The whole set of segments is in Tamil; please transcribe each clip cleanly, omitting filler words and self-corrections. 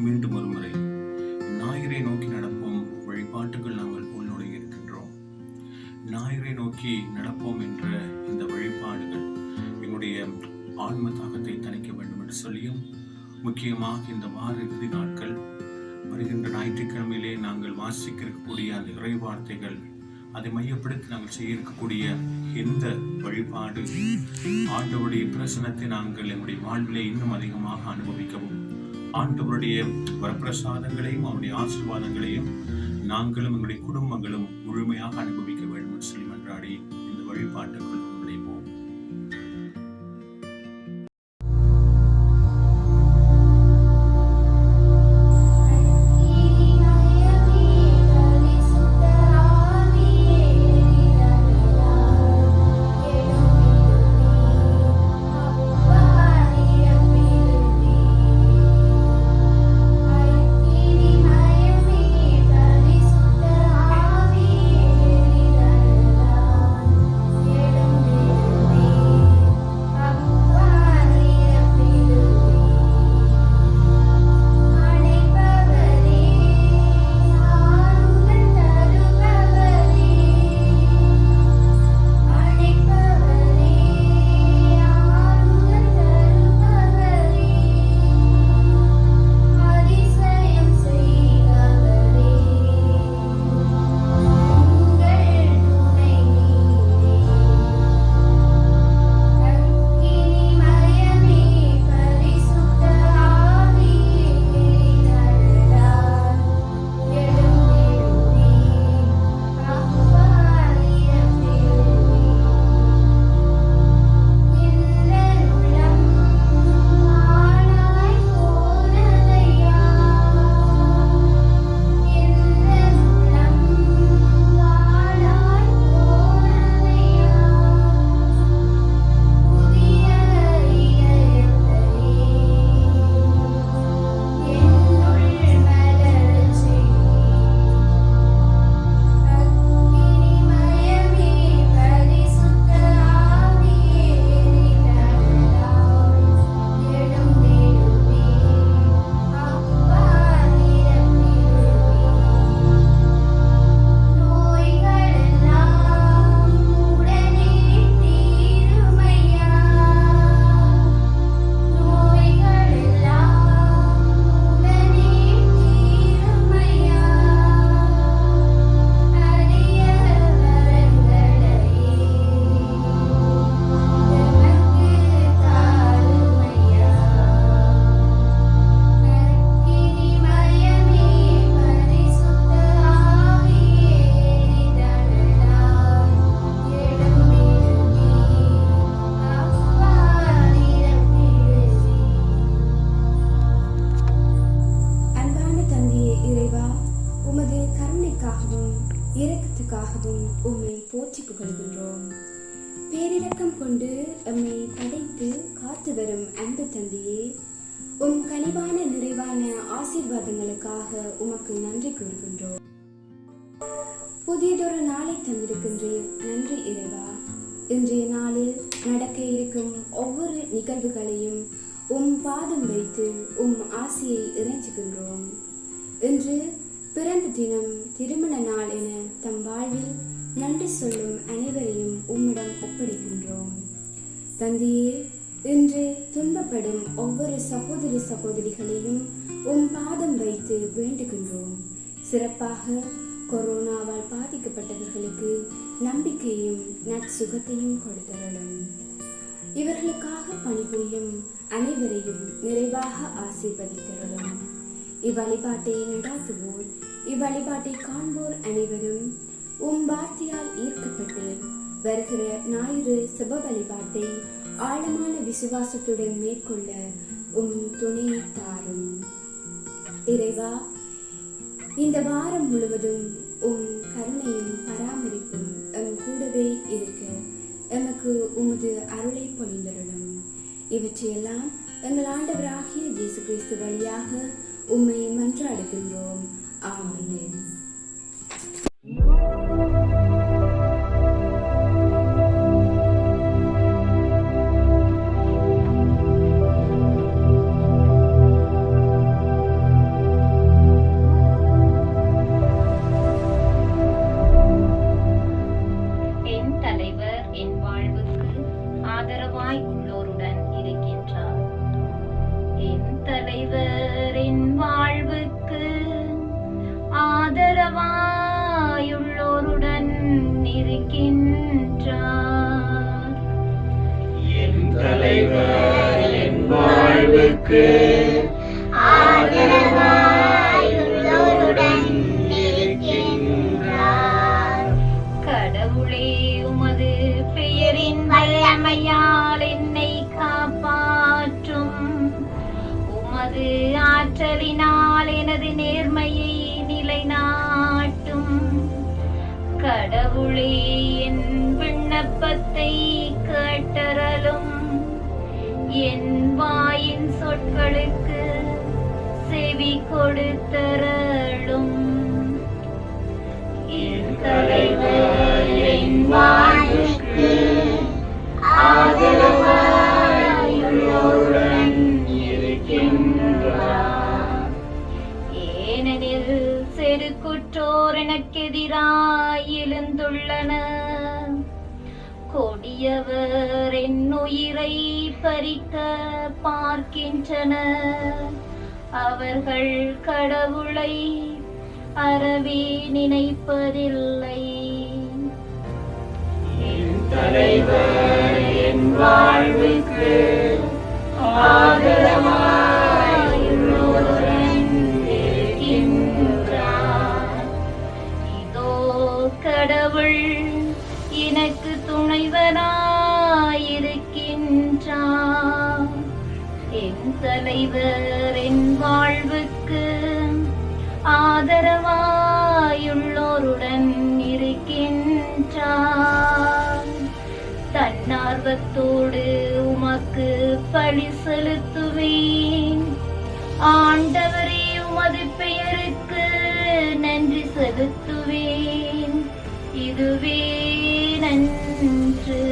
மீண்டும் ஒரு முறை ஞாயிறை நோக்கி நடப்போம் வழிபாட்டுகள் நாங்கள் உள்நுழைய இருக்கின்றோம். ஞாயிறை நோக்கி நடப்போம் என்ற இந்த வழிபாடுகள் எங்களுடைய ஆன்ம தாகத்தை தணிக்க வேண்டும் என்று சொல்லியும், முக்கியமாக இந்த வார இறுதி நாட்கள் வருகின்ற ஞாயிற்றுக்கிழமையிலே நாங்கள் வாசிக்க இருக்கக்கூடிய அந்த இறை வார்த்தைகள், அதை மையப்படுத்தி நாங்கள் செய்ய இருக்கக்கூடிய இந்த வழிபாடு ஆண்டவருடைய பிரசனத்தை நாங்கள் எங்களுடைய வாழ்விலே இன்னும் அதிகமாக அனுபவிக்கவும், ஆண்டவருடைய வரப்பிரசாதங்களையும் அவருடைய ஆசீர்வாதங்களையும் நாங்களும் எங்களுடைய குடும்பங்களும் முழுமையாக அனுபவிக்க வேண்டும் என்று சொல்லி மன்றாடி இந்த வழிபாட்டுக்குள் நுழைவோம். இரக்கத்துக்காகவும் உம்மை போற்றி புகழ்கின்றோம். பேரிரக்கம் கொண்டு எம்மை படைத்து காத்து வரும் அன்பு தந்தையே, உம் கனிவான நிறைவான ஆசீர்வாதங்களுக்காக உமக்கு நன்றி கூறுகின்றோம். புதியதொரு நாளை தந்திருக்கின்றேன், நன்றி இறைவா. இன்றைய நாளில் நடக்க இருக்கும் ஒவ்வொரு நிகழ்வுகளையும் உம் பாதம் வைத்து உம் ஆசையை இறைஞ்சுகின்றோம். இன்று பிறந்த தினம், திருமண நாள் என தம் வாழ்வில் நன்றி சொல்லும் அனைவரையும் உம்மிடம் ஒப்படைக்கின்றோம். தந்தையே, இன்று துன்பப்படும் ஒவ்வொரு சகோதர சகோதரிகளையும் உம் பாதம் வைத்து வேண்டுகின்றோம். சிறப்பாக கொரோனாவால் பாதிக்கப்பட்டவர்களுக்கு நம்பிக்கையும் நற்சுகத்தையும் கொடுத்தருளும். இவர்களுக்காக பணிபுரியும் அனைவரையும் நிறைவாக ஆசீர்வதித்தருளும். இவ்வழிபாட்டை நடாத்துவோர், இவ்வழிபாட்டை காண்போர் அனைவரும் உம் வார்த்தையால் ஈர்க்கப்பட்டு வருகிற ஞாயிறு சிவ வழிபாட்டை ஆழமான விசுவாசத்துடன் மேற்கொள்ள உம் துணையை தாரும். இறைவா, இந்த வாரம் முழுவதும் உம் கருணையும் பராமரிப்பும் எம் கூடவே இருக்க எமக்கு உமது அருளை பொழிந்தருளும். இவற்றையெல்லாம் எங்கள் ஆண்டவராகிய இயேசு கிறிஸ்து வழியாக உம்மை மன்றாடுகின்றோம். ஆமென். ஆதரவாயுள்ளோருடன் இருக்கின்றார். என் தலைவர் என் வாழ்வுக்கு ஆதரவாயுள்ளோருடன் இருக்கின்றார். கடவுளே, உமது பெயரின் வல்லமையால் என்னை காப்பாற்றும். உமது ஆற்றலினால் எனது நேர்மையை நிலைநாட்டும். கடவுளே, என் விண்ணப்பத்தை கேட்டறலும். என் வாயின் சொற்களுக்கு செவி கொடுத்தரலும். என் தலைவர் என் வாழ்வுக்கு ஆதரவாயுள்ளோருடன் இருக்கின்றார். ஏனெனில் செருக்குற்றோர் எனக்கெதிராய் எழுந்துள்ளனர். கொடியவர் என் உயிரை பறிக்க பார்க்கின்றனர். அவர்கள் கடவுளை அறவே நினைப்பதில்லை. என் தலைவர் என் வாழ்வுக்கு ஆதரவாயுள்ளோருடன் இருக்கின்றார். இதோ கடவுள் எனக்கு துணைவராயிருக்கின்றார். என் தலைவர் என் வாழ்வுக்கு ஆதரவாயுள்ளோருடன் இருக்கின்றார். தன்னார்வத்தோடு உமக்கு பழி செலுத்துவேன். ஆண்டவரே, உமது பெயருக்கு நன்றி செலுத்துவேன். இதுவே நன்று.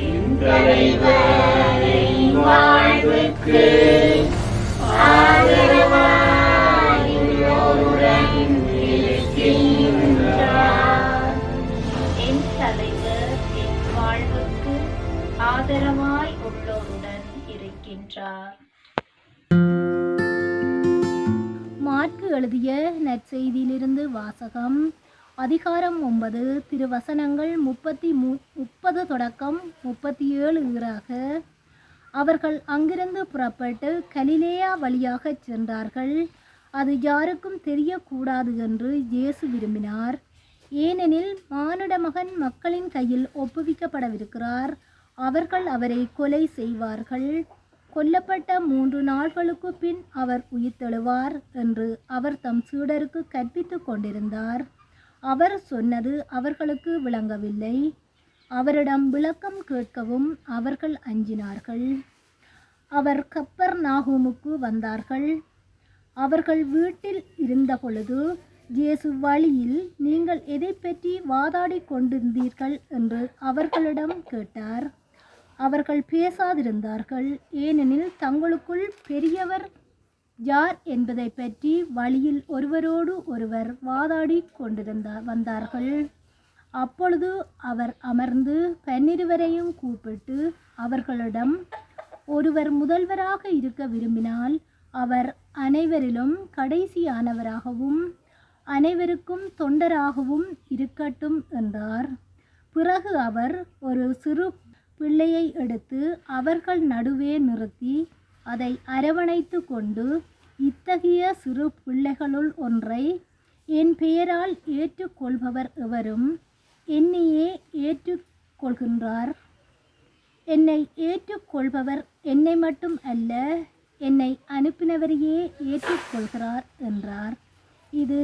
என் தலைவர் என் வாழ்வுக்கு ஆதரவாயுள்ளோருடன் இருக்கின்றார். என் தலைவர் என் வாழ்வுக்கு ஆதரவாய் உள்ளோருடன் இருக்கின்றார். மாற்கு எழுதிய நற்செய்தியிலிருந்து வாசகம். அதிகாரம் 9, திருவசனங்கள் 30 தொடக்கம் 37 ஈறாக. அவர்கள் அங்கிருந்து புறப்பட்டு கலிலேயா வழியாகச் சென்றார்கள். அது யாருக்கும் தெரியக்கூடாது என்று இயேசு விரும்பினார். ஏனெனில் மானிட மகன் மக்களின் கையில் ஒப்புவிக்கப்படவிருக்கிறார். அவர்கள் அவரை கொலை செய்வார்கள். கொல்லப்பட்ட 3 நாட்களுக்கு பின் அவர் உயிர்த்தெழுவார் என்று அவர் தம் சீடருக்கு கற்பித்துக் கொண்டிருந்தார். அவர் சொன்னது அவர்களுக்கு விளங்கவில்லை. அவரிடம் விளக்கம் கேட்கவும் அவர்கள் அஞ்சினார்கள். அவர் கப்பர்நாகூமுக்கு வந்தார்கள். அவர்கள் வீட்டில் இருந்தபொழுது இயேசு வழியில், நீங்கள் எதை பற்றி வாதாடி கொண்டிருந்தீர்கள் என்று அவர்களிடம் கேட்டார். அவர்கள் பேசாதிருந்தார்கள். ஏனெனில் தங்களுக்குள் பெரியவர் யார் என்பதை பற்றி வழியில் ஒருவரோடு ஒருவர் வாதாடி வந்தார்கள். அப்பொழுது அவர் அமர்ந்து 12 கூப்பிட்டு அவர்களிடம், ஒருவர் முதல்வராக இருக்க விரும்பினால் அவர் அனைவரிலும் கடைசியானவராகவும் அனைவருக்கும் தொண்டராகவும் இருக்கட்டும் என்றார். பிறகு அவர் ஒரு சிறு பிள்ளையை எடுத்து அவர்கள் நடுவே நிறுத்தி அதை அரவணைத்து கொண்டு, இத்தகைய சிறு பிள்ளைகளுள் ஒன்றை என் பெயரால் ஏற்றுக்கொள்பவர் எவரும் என்னையே ஏற்றுக்கொள்கின்றார். என்னை ஏற்றுக்கொள்பவர் என்னை மட்டும் அல்ல, என்னை அனுப்பினவரையே ஏற்றுக்கொள்கிறார் என்றார். இது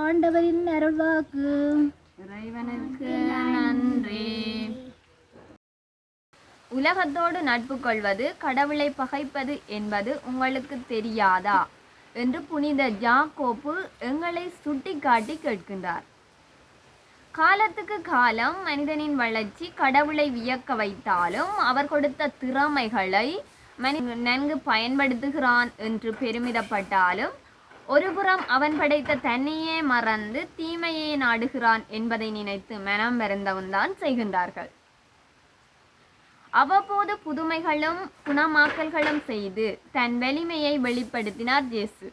ஆண்டவரின் அருள்வாக்கு. இறைவனுக்கு நன்றி. உலகத்தோடு நட்பு கொள்வது கடவுளை பகைப்பது என்பது உங்களுக்கு தெரியாதா என்று புனித யாக்கோப்பு எங்களை சுட்டிக்காட்டி கேட்கின்றார். காலத்துக்கு காலம் மனிதனின் வளர்ச்சி கடவுளை வியக்க வைத்தாலும் அவர் கொடுத்த திறமைகளை மனிதன் நன்கு பயன்படுத்துகிறான் என்று பெருமிதப்பட்டாலும் ஒருபுறம் அவன் படைத்த தன்னையே மறந்து தீமையே நாடுகிறான் என்பதை நினைத்து மனம் வருந்தவும்தான் செய்கின்றார்கள். அவ்வப்போது புதுமைகளும் குணமாக்கல்களும் செய்து தன் வலிமையை வெளிப்படுத்தினார் இயேசு.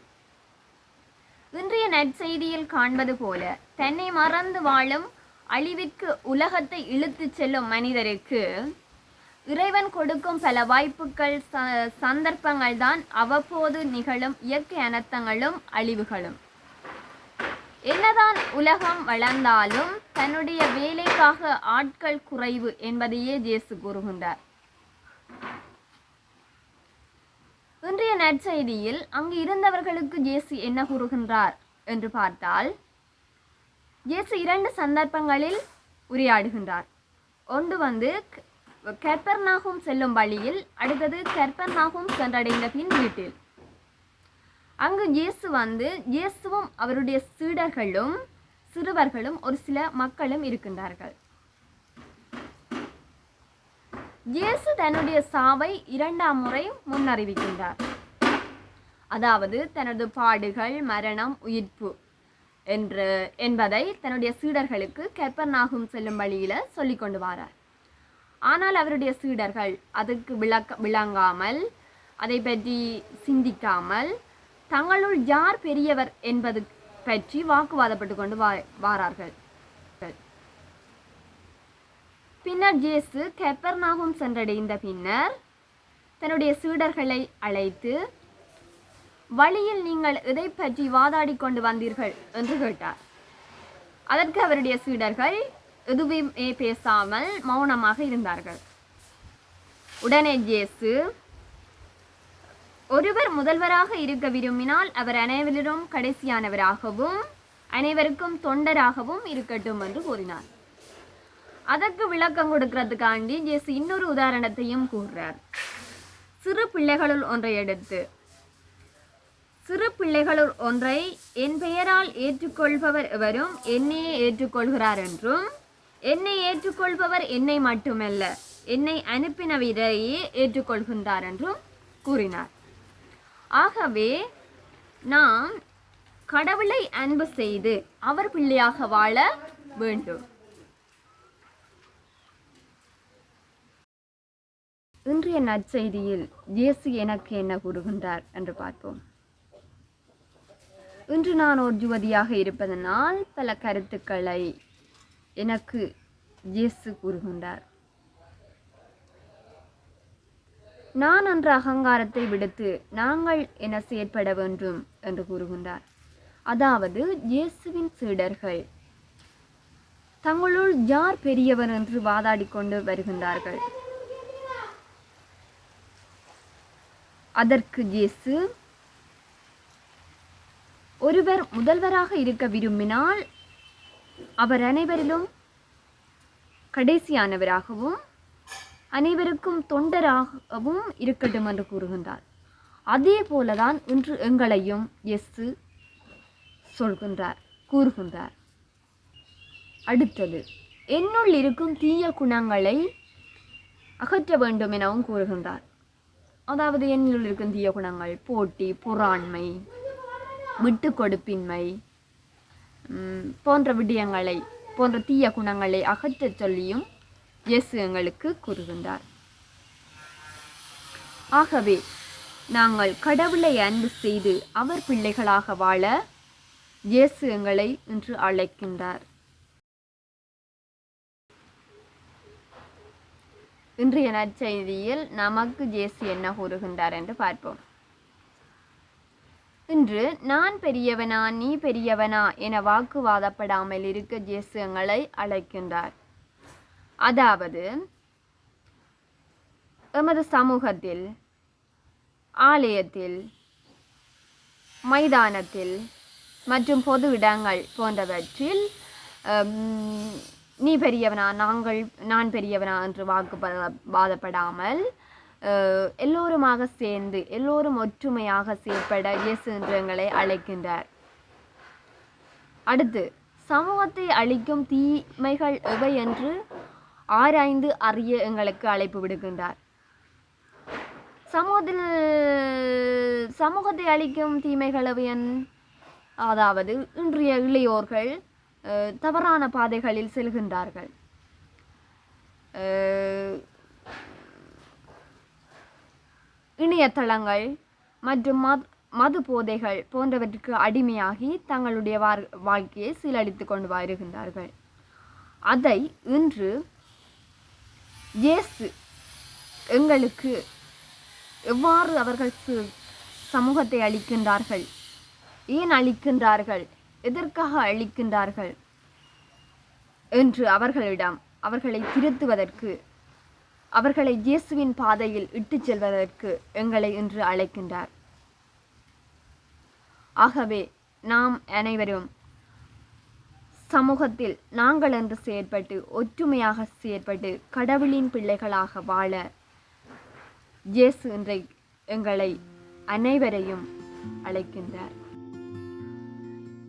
இன்றைய நற்செய்தியில் காண்பது போல தன்னை மறந்து வாழும் அழிவிற்கு உலகத்தை இழுத்துச் செல்லும் மனிதருக்கு இறைவன் கொடுக்கும் பல வாய்ப்புகள் சந்தர்ப்பங்கள் தான் அவ்வப்போது நிகழும் இயற்கை அனர்த்தங்களும் அழிவுகளும். என்னதான் உலகம் வளர்ந்தாலும் தன்னுடைய வேலைக்காக ஆட்கள் குறைவு என்பதையே இயேசு கூறுகின்றார். இன்றைய நற்செய்தியில் அங்கு இருந்தவர்களுக்கு இயேசு என்ன கூறுகின்றார் என்று பார்த்தால், இயேசு 2 சந்தர்ப்பங்களில் உரையாடுகின்றார். ஒன்று கெப்பர்நாகும் செல்லும் வழியில், அடுத்தது கெப்பர்நாகும் சென்றடைந்த பின் வீட்டில். அங்கு இயேசுவும் அவருடைய சீடர்களும் சிறுவர்களும் ஒரு சில மக்களும் இருக்கின்றார்கள். இயேசு தன்னுடைய சாவை 2ஆம் முறை முன்னறிவிக்கின்றார். அதாவது தனது பாடுகள், மரணம், உயிர்ப்பு என்பதை தன்னுடைய சீடர்களுக்கு கெப்பர்நாகும் செல்லும் வழியில சொல்லிக் கொண்டு வரார். ஆனால் அவருடைய சீடர்கள் அதுக்கு விளங்காமல், அதை பற்றி சிந்திக்காமல், தங்களுள் யார் பெரியவர் என்பது பற்றி வாக்குவாதப்பட்டு கொண்டு வாரார்கள். பின்னர் இயேசு கெப்பர்நாகும் சென்றடைந்த பின்னர் தன்னுடைய சீடர்களை அழைத்து, வழியில் நீங்கள் எதை பற்றி வாதாடி கொண்டு வந்தீர்கள் என்று கேட்டார். அதற்கு அவருடைய சீடர்கள் எதுவுமே பேசாமல் மௌனமாக இருந்தார்கள். உடனே இயேசு, ஒருவர் முதல்வராக இருக்க விரும்பினால் அவர் அனைவரிலும் கடைசியானவராகவும் அனைவருக்கும் தொண்டராகவும் இருக்கட்டும் என்று கூறினார். அதற்கு விளக்கம் கொடுக்கிறதுக்காண்டி இயேசு இன்னொரு உதாரணத்தையும் கூறுறார். சிறு பிள்ளைகளுள் ஒன்றை என் பெயரால் ஏற்றுக்கொள்பவர் எவரும் என்னையே ஏற்றுக்கொள்கிறார் என்றும், என்னை ஏற்றுக்கொள்பவர் என்னை மட்டுமல்ல என்னை அனுப்பினவரையே ஏற்றுக்கொள்கின்றார் என்றும் கூறினார். ஆகவே நாம் கடவுளை அன்பு செய்து அவர் பிள்ளையாக வாழ வேண்டும். இன்றைய நற்செய்தியில் இயேசு எனக்கு என்ன கூறுகின்றார் என்று பார்ப்போம். இன்று நான் ஒரு யுவதியாக இருப்பதனால் பல கருத்துக்களை எனக்கு இயேசு கூறுகின்றார். நான் என்ற அகங்காரத்தை விடுத்து நாங்கள் என செயற்பட வேண்டும் என்று கூறுகின்றார். அதாவது இயேசுவின் சீடர்கள் தங்களுள் யார் பெரியவர் என்று வாதாடி கொண்டு வருகின்றார்கள். அதற்கு இயேசு, ஒருவர் முதல்வராக இருக்க விரும்பினால் அவர் அனைவரிலும் கடைசியானவராகவும் அனைவருக்கும் தொண்டராகவும் இருக்கட்டும் என்று கூறுகின்றார். அதே போலதான் இன்று எங்களையும் இயேசு கூறுகின்றார். அடுத்தது, என்னுள் இருக்கும் தீய குணங்களை அகற்ற வேண்டும் எனவும் கூறுகின்றார். அதாவது என்னுள் இருக்கும் தீய குணங்கள் போட்டி, பொறாண்மை, விட்டு கொடுப்பின்மை போன்ற தீய குணங்களை அகற்றச் சொல்லியும் இயேசு எங்களுக்கு கூறுகின்றார். ஆகவே நாங்கள் கடவுளை அன்பு செய்து அவர் பிள்ளைகளாக வாழ இயேசு எங்களை இன்று அழைக்கின்றார். இன்றைய நற்செய்தியில் நமக்கு இயேசு என்ன கூறுகின்றார் என்று பார்ப்போம். இன்று நான் பெரியவனா நீ பெரியவனா என வாக்குவாதப்படாமல் இருக்க இயேசு எங்களை அழைக்கின்றார். அதாவது எமது சமூகத்தில், ஆலயத்தில், மைதானத்தில் மற்றும் பொது இடங்கள் போன்றவற்றில் நீ பெரியவனா நான் பெரியவனா என்று வாக்குவாதப்படாமல் எல்லோருமாக சேர்ந்து எல்லோரும் ஒற்றுமையாக செயற்பட இயேசு என்று எங்களை அழைக்கின்றார். அடுத்து, சமூகத்தை அழிக்கும் தீமைகள் எவை என்று ஆராய்ந்து அறிய எங்களுக்கு அழைப்பு விடுக்கின்றார். சமூகத்தை அழிக்கும் தீமைகள் எவை? அதாவது இன்றைய இளையோர்கள் தவறான பாதைகளில் செல்கின்றார்கள். இணையதளங்கள் மற்றும் மது போதைகள் போன்றவற்றுக்கு அடிமையாகி தங்களுடைய வாழ்க்கையை சீரழித்து கொண்டு வருகின்றார்கள். அதை இன்று இயேசு எங்களுக்கு எவ்வாறு அவர்கள் சமூகத்தை அளிக்கின்றார்கள், ஏன் அளிக்கின்றார்கள், எதற்காக அளிக்கின்றார்கள் என்று அவர்களை திருத்துவதற்கு, அவர்களை இயேசுவின் பாதையில் இட்டுச் செல்வதற்கு எங்களை இன்று அழைக்கின்றார். ஆகவே நாம் அனைவரும் சமூகத்தில் நாங்கள் என்று செயற்பட்டு, ஒற்றுமையாக செயற்பட்டு, கடவுளின் பிள்ளைகளாக வாழ இயேசு இன்றை எங்களை அனைவரையும் அழைக்கின்றார்.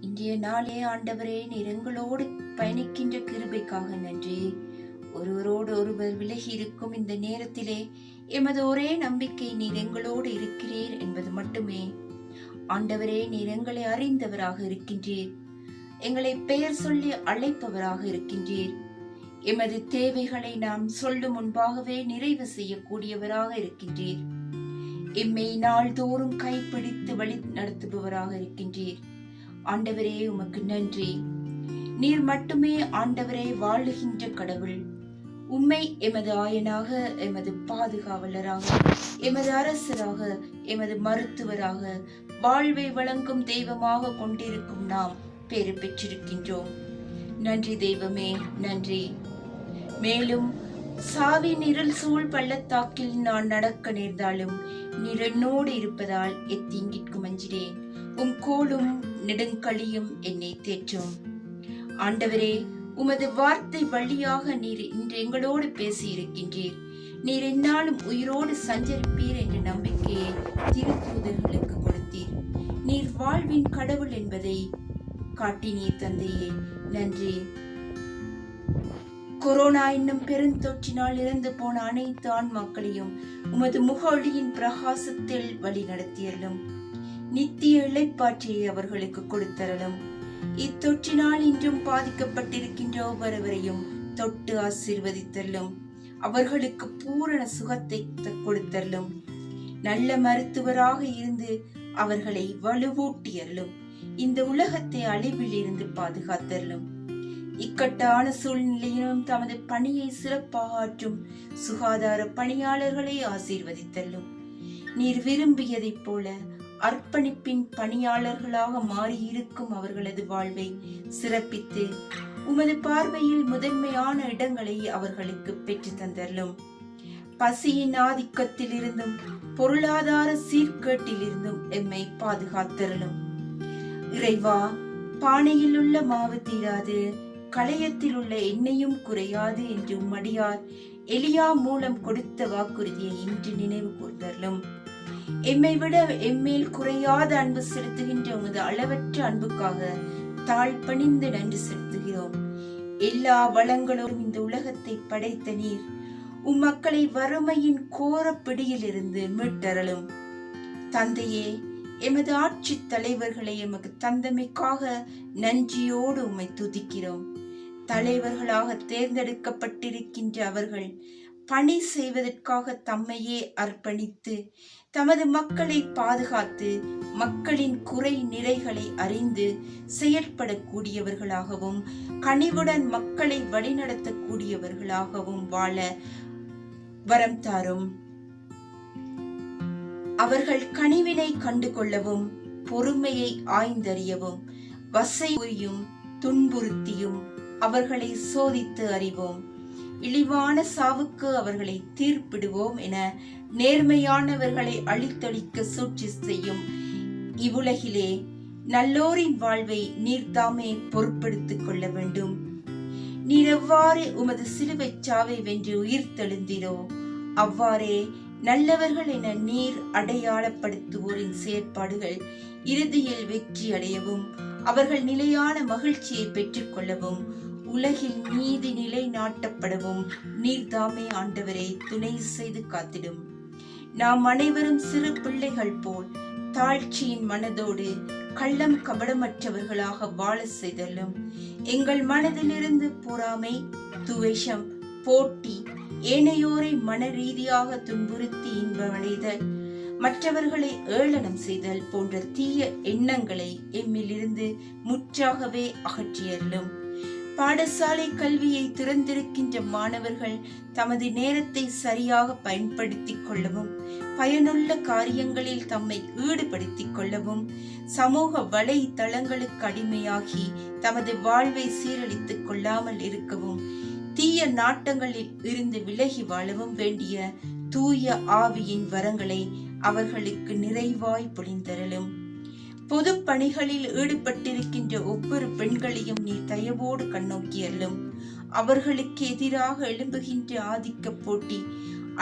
இன்றைய நாளே ஆண்டவரே, நீர் எங்களோடு பயணிக்கின்ற கிருபைக்காக நன்றி. ஒருவரோடு ஒருவர் விலகி இருக்கும் இந்த நேரத்திலே எமது ஒரே நம்பிக்கை நீர் எங்களோடு இருக்கிறீர் என்பது மட்டுமே. ஆண்டவரே, நீர் எங்களை அறிந்தவராக இருக்கின்றீர், எங்களை பெயர் சொல்லி அழைப்பவராக இருக்கின்றீர். எமது தேவைகளை நாம் சொல்லும் முன்பாகவே நிறைவு செய்யக்கூடியவராக இருக்கின்றீர். எம்மை நாள்தோறும் கைப்பிடித்து வழி நடத்துபவராக இருக்கின்றீர். ஆண்டவரே, உமக்கு நன்றி. நீர் மட்டுமே ஆண்டவரே வாழுகின்ற கடவுள். உம்மை எமது ஆயனாக, எமது பாதுகாவலராக, எமது அரசராக, எமது மருத்துவராக, வாழ்வை வழங்கும் தெய்வமாக கொண்டிருக்கும் நாம் பேறு பெற்றிருக்கின்றோம். நன்றி தெய்வமே, நன்றி. மேலும் சாவின் இருள் சூழ் பள்ளத்தாக்கில் நான் நடக்க நேர்ந்தாலும் நீர் என்னோடு இருப்பதால் எத்தீங்கிற்கும் அஞ்சினேன். உம் கோலும் நெடுங்கழியும் என்னை தேற்றும். ஆண்டவரே, உமது வார்த்தை வழியாக நீர் இன்று எங்களோடு பேசி இருக்கின்றீர். நீர் என்னாலும் உயிரோடு சஞ்சரிப்பீர் என்ற நம்பிக்கையை திருத்தூதர்களுக்கு கொடுத்தீர். நீர் வாழ்வின் கடவுள் என்பதை காட்டினீர் தந்தையே, நன்றி. கொரோனா என்னும் பெருந்தொற்றினால் இறந்து போன அனைத்து ஆன்மாக்களையும் உமது முக ஒளியின் பிரகாசத்தில் வழி நடத்தியலும் நித்திய இளைப்பாற்றியை அவர்களுக்கு கொடுத்தரலும். இத்தொற்றினால் இன்றும் பாதிக்கப்பட்டிருக்கின்ற ஒவ்வொருவரையும் தொட்டு ஆசீர்வதித்தல்லும் அவர்களுக்கு பூரண சுகத்தை கொடுத்தல்லும். நல்ல மருத்துவராக இருந்து அவர்களை வலுவூட்டியல்லும் இந்த உலகத்தை அழிவில் இருந்து பாதுகாத்தல்லும். இக்கட்டான சூழ்நிலையிலும் தமது பணியை சிறப்பாக ஆற்றும் சுகாதார பணியாளர்களை ஆசீர்வதித்தல்லும். நீர் விரும்பியதைப் போல அர்ப்பணிப்பின் பணியாளர்களாக மாறியிருக்கும் அவர்களது வாழ்வை சிறப்பித்து உமது பார்வையில் முதன்மையான இடங்களை அவர்களுக்கு பெற்று தந்தல்லும். பசியின் ஆதிக்கத்தில் இருந்தும் பொருளாதார சீர்கேட்டில் இருந்தும் எம்மை பாதுகாத்தரலும். இறைவா, பானையில் உள்ள மாவு தீராது, களையத்தில் உள்ள எண்ணெயும் குறையாது என்று உம்மடியார் எலியா மூலம் கொடுத்த வாக்குறுதியை இன்று நினைவு கூர்ந்தரலும். எம்மை விட எம்மேல் குறையாத அன்பு செலுத்துகின்ற உமது அளவற்ற அன்புக்காக தாழ்பணிந்து நன்றி செலுத்துகிறோம். எல்லா வளங்களோடும் இந்த உலகத்தை படைத்த நீர் உம் மக்களை வறுமையின் கோர பிடியில் இருந்து மீட்டரலும். தந்தையே, எமது ஆட்சி தலைவர்களை எமக்கு தந்தமைக்காக நன்றியோடு உம்மை துதிக்கிறோம். தலைவர்களாக தேர்ந்தெடுக்கப்பட்டிருக்கின்ற அவர்கள் பணி செய்வதற்காக தம்மையே அர்ப்பணித்து தமது மக்களை பாதுகாத்து மக்களின் குறை நிறைகளை அறிந்து செயற்படக்கூடியவர்களாகவும் கனிவுடன் மக்களை வழிநடத்தக்கூடியவர்களாகவும் வாழ வரம் தாரும். அவர்கள் கனிவினை கண்டுகொள்ளவும் பொறுமையை ஆய்ந்தறியவும் வசையும் துன்புறுத்தியும் அவர்களை சோதித்து அறிவோம். இழிவான சாவுக்கு அவர்களை தீர்ப்பிடுவோம் என நேர்மையானவர்களை அழித்தொழிக்க சூழ்ச்சி செய்யும் இவ்வுலகிலே நல்லோரின் வாழ்வை நீர்தாமே பொறுப்பெடுத்துக் கொள்ள வேண்டும். நீர் எவ்வாறு உமது சிலுவை சாவை வென்று உயிர் தெழுந்தீரோ அவ்வாறே நல்லவர்கள் என நீர் அடையாளப்படுத்துவோரின் செயற்பாடுகள் இறுதியில் வெற்றி அடையவும் அவர்கள் நிலையான மகிழ்ச்சியை பெற்றுக் கொள்ளவும் உலகில் நீதி நிலை நாட்டப்படவும் நீர்தாமே ஆண்டவரை துணை செய்து காத்திடும். நாம் அனைவரும் சிறு பிள்ளைகள் போல் தாழ்ச்சியின் மனதோடு கள்ளம் கபடமற்றவர்களாக வாழ செய்தலும் எங்கள் மனதிலிருந்து பொறாமை, துவேஷம், போட்டி, ஏனையோரை மன ரீதியாக துன்புறுத்தி இன்பமடைதல், மற்றவர்களை ஏளனம் செய்தல் போன்ற தீய எண்ணங்களை எம்மிலிருந்து முற்றாகவே அகற்றியருளும். பாடசாலை கல்வியை திறந்திருக்கின்ற மாணவர்கள் தமது நேரத்தை சரியாக பயன்படுத்திக் கொள்ளவும், பயனுள்ள காரியங்களில் தம்மை ஈடுபடுத்திக் கொள்ளவும், சமூக வலைத்தளங்களுக்கு அடிமையாகி தமது வாழ்வை சீரழித்துக் கொள்ளாமல் இருக்கவும், தீய நாட்டங்களில் இருந்து விலகி வாழவும் வேண்டிய தூய ஆவியின் வரங்களை அவர்களுக்கு நிறைவாய் பொழிந்தருளும். பொது பணிகளில் ஈடுபட்டிருக்கின்ற ஒவ்வொரு பெண்களையும் நீ தயவோடு கண்ணோக்கியல்லும். அவர்களுக்கு எதிராக எழும்புகின்ற ஆதிக்க போட்டி,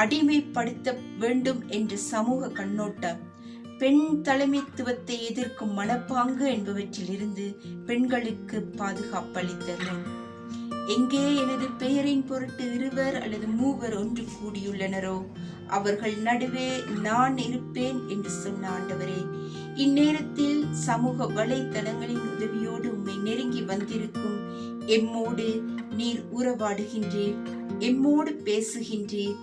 அடிமைப்படுத்த வேண்டும் என்ற சமூக கண்ணோட்டம், பெண் தலைமைத்துவத்தை எதிர்க்கும் மனப்பாங்கு என்பவற்றில் இருந்து பெண்களுக்கு பாதுகாப்பளித்தல்லும். எங்கே எனது பெயரின் பொருட்டு 2 அல்லது 3 ஒன்று கூடியுள்ளனரோ அவர்கள் நடுவே நான் இருப்பேன் என்று சொன்ன ஆண்டவரே, இந்நேரத்தில் சமூக வலைத்தளங்களின் உதவியோடு உம்மை நெருங்கி வந்திருக்கும் எம்மோடு நீர் உறவாடுகின்றீர், எம்மோடு பேசுகின்றீர்,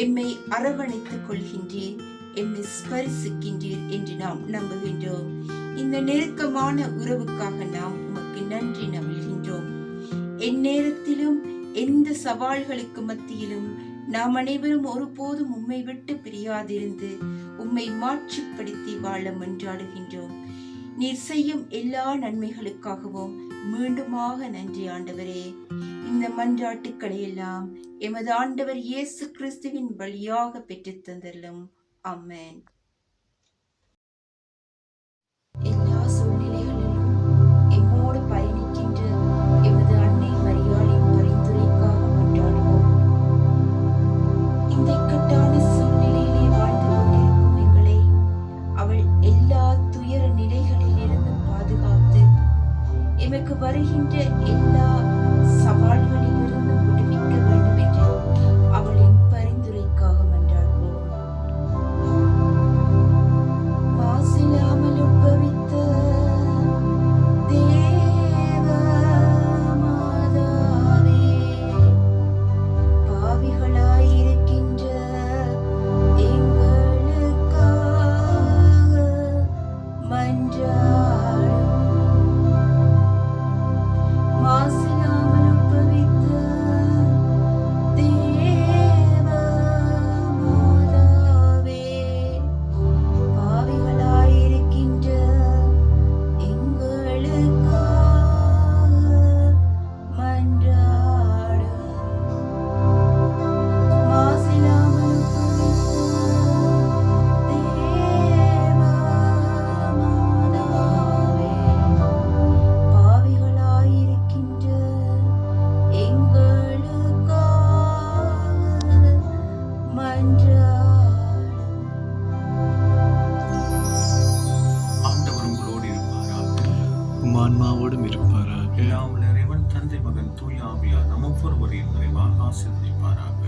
எம்மை அரவணைத்துக் கொள்கின்றீர், எம்மை ஸ்பரிசிக்கின்றீர் என்று நாம் நம்புகின்றோம். இந்த நெருக்கமான உறவுக்காக நாம் உமக்கு நன்றி நல்கின்றோம். எந்நேரத்திலும் எந்த சவால்களுக்கு மத்தியிலும் நாம் அனைவரும் ஒருபோதும் உம்மை விட்டு பிரியாதிருந்து உம்மை மாட்சிப்படுத்தி வாழ மன்றாடுகின்றோம். நீர் செய்யும் எல்லா நன்மைகளுக்காகவும் மீண்டுமாக நன்றி ஆண்டவரே. இந்த மன்றாட்டுக்களை எல்லாம் எமது ஆண்டவர் இயேசு கிறிஸ்துவின் வழியாக பெற்றுத் தந்தருளும். ஆமென். எல்லா சூழ்நிலைகளிலும் எம்மோடு பயணிக்கின்ற எமது அன்னை மரியாளின் பரிந்துரைக்காக மன்றாடுவோம். இந்த இக்கட்டான சூழ்நிலையிலே வாழ்ந்து கொண்டிருக்கும் எங்களை அவள் எல்லா துயர நிலைகளில் இருந்து பாதுகாத்து எமக்கு வருகின்ற எல்லா சவால்களில் இருந்து விடுவிக்க வேண்டும் என்று அவளின் பரிந்துரைக்காக மன்றாடுவோம். மாசில்லாமல் உட்பவித்த தேவ மாதாவே, பாவிகளாயிருக்கின்ற எங்களுக்காக மன்றாடும். மாசில்லாமல் உட்பவித்த தேவ மாதாவே, பாவிகளாயிருக்கின்ற எங்களுக்காக மன்றாடும். மாசில்லாமல் உட்பவித்த தேவ மாதாவே, பாவிகளாயிருக்கின்ற எங்களுக்காக மன்றாடும். ஆண்டவர் உங்களோடு இருப்பாராக. உம் ஆன்மாவோடும் இருப்பாராக. எல்லாம் வல்ல இறைவன் தந்தை மகன் தூய ஆவியார் நம் ஒவ்வொருவரையும் நிறைவாக ஆசீர்வதிப்பாராக.